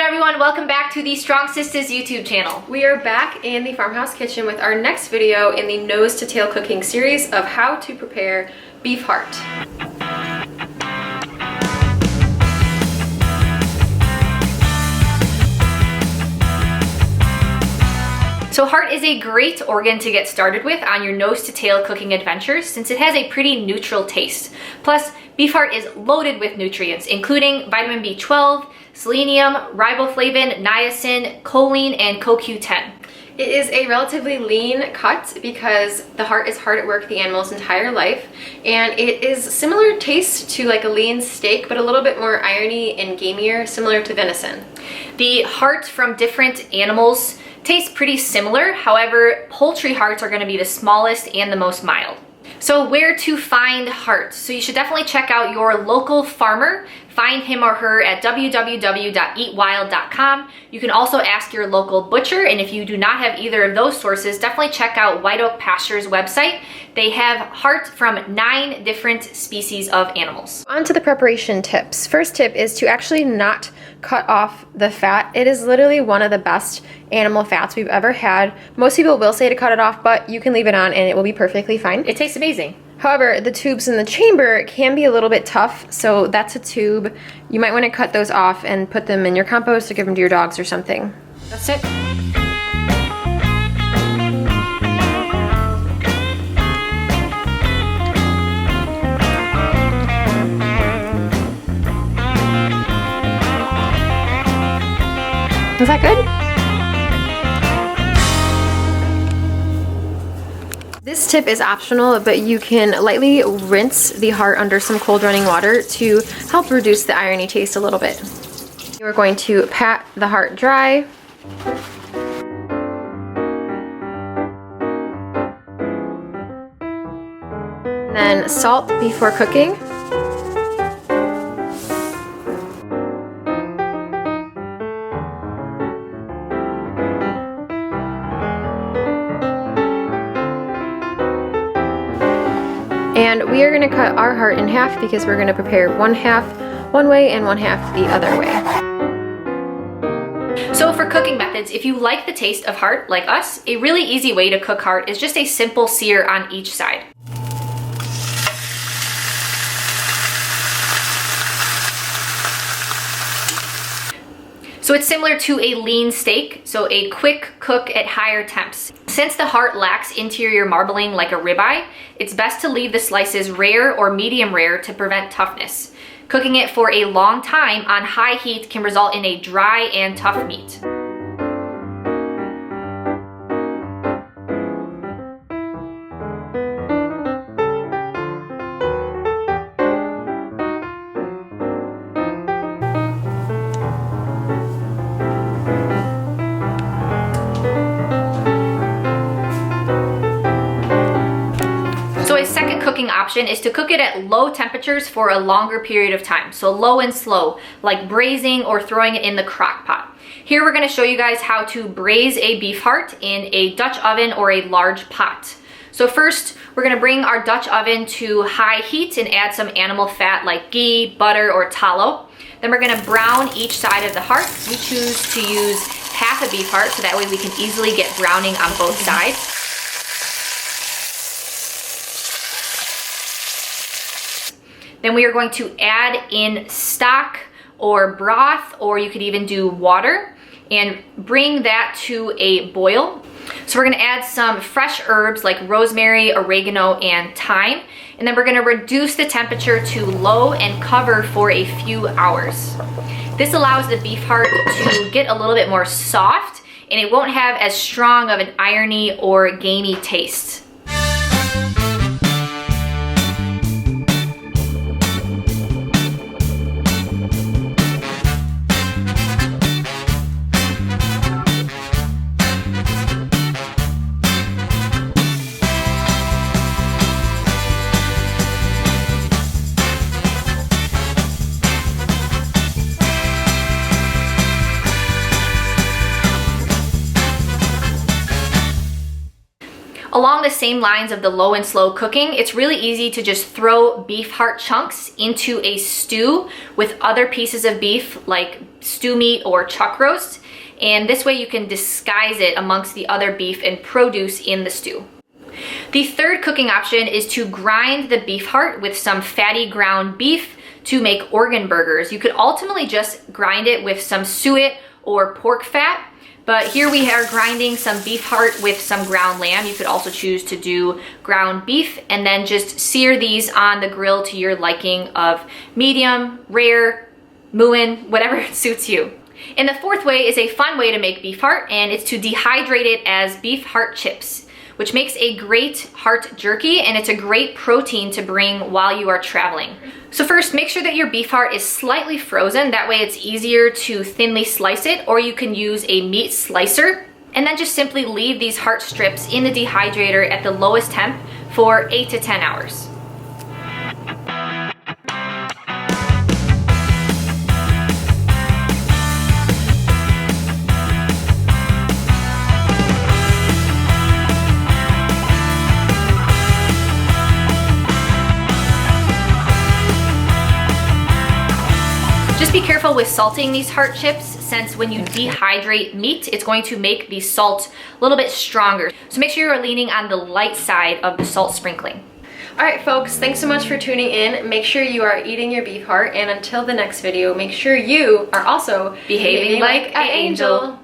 everyone, welcome back to the Strong.Sistas YouTube channel. We are back in the farmhouse kitchen with our next video in the nose to tail cooking series of how to prepare beef heart. So heart is a great organ to get started with on your nose to tail cooking adventures since it has a pretty neutral taste. Plus, beef heart is loaded with nutrients, including vitamin B12, selenium, riboflavin, niacin, choline, and CoQ10. It is a relatively lean cut because the heart is hard at work the animal's entire life, and it is similar taste to like a lean steak, but a little bit more irony and gamier, similar to venison. The heart from different animals taste pretty similar. However, poultry hearts are going to be the smallest and the most mild. So where to find heart? So you should definitely check out your local farmer. Find him or her at www.eatwild.com. You can also ask your local butcher, and if you do not have either of those sources, definitely check out White Oak Pastures website. They have heart from 9 different species of animals. On to the preparation tips. First tip is to actually not cut off the fat. It is literally one of the best animal fats we've ever had. Most people will say to cut it off, but you can leave it on and it will be perfectly fine. It tastes amazing. However, the tubes in the chamber can be a little bit tough, so that's a tube. You might want to cut those off and put them in your compost or give them to your dogs or something. That's it. Is that good? This tip is optional, but you can lightly rinse the heart under some cold running water to help reduce the irony taste a little bit. We're going to pat the heart dry. Then salt before cooking. And we are going to cut our heart in half because we're going to prepare one half one way and one half the other way. So for cooking methods, if you like the taste of heart like us, a really easy way to cook heart is just a simple sear on each side. So it's similar to a lean steak, so a quick cook at higher temps. Since the heart lacks interior marbling like a ribeye, it's best to leave the slices rare or medium rare to prevent toughness. Cooking it for a long time on high heat can result in a dry and tough meat. Cooking option is to cook it at low temperatures for a longer period of time. So low and slow, like braising or throwing it in the crock pot. Here we're going to show you guys how to braise a beef heart in a Dutch oven or a large pot. So first, we're going to bring our Dutch oven to high heat and add some animal fat like ghee, butter, or tallow. Then we're going to brown each side of the heart. We choose to use half a beef heart so that way we can easily get browning on both sides. Then we are going to add in stock or broth, or you could even do water, and bring that to a boil. So we're gonna add some fresh herbs like rosemary, oregano, and thyme. And then we're gonna reduce the temperature to low and cover for a few hours. This allows the beef heart to get a little bit more soft, and it won't have as strong of an irony or gamey taste. Along the same lines of the low and slow cooking, it's really easy to just throw beef heart chunks into a stew with other pieces of beef like stew meat or chuck roast. And this way you can disguise it amongst the other beef and produce in the stew. The third cooking option is to grind the beef heart with some fatty ground beef to make organ burgers. You could ultimately just grind it with some suet or pork fat, but here we are grinding some beef heart with some ground lamb. You could also choose to do ground beef and then just sear these on the grill to your liking of medium, rare, mooing, whatever suits you. And the fourth way is a fun way to make beef heart, and it's to dehydrate it as beef heart chips, which makes a great heart jerky, and it's a great protein to bring while you are traveling. So first, make sure that your beef heart is slightly frozen. That way it's easier to thinly slice it, or you can use a meat slicer. And then just simply leave these heart strips in the dehydrator at the lowest temp for 8 to 10 hours. Just be careful with salting these heart chips, since when you dehydrate meat, it's going to make the salt a little bit stronger. So make sure you're leaning on the light side of the salt sprinkling. All right, folks, thanks so much for tuning in. Make sure you are eating your beef heart, and until the next video, make sure you are also Behaving like an angel.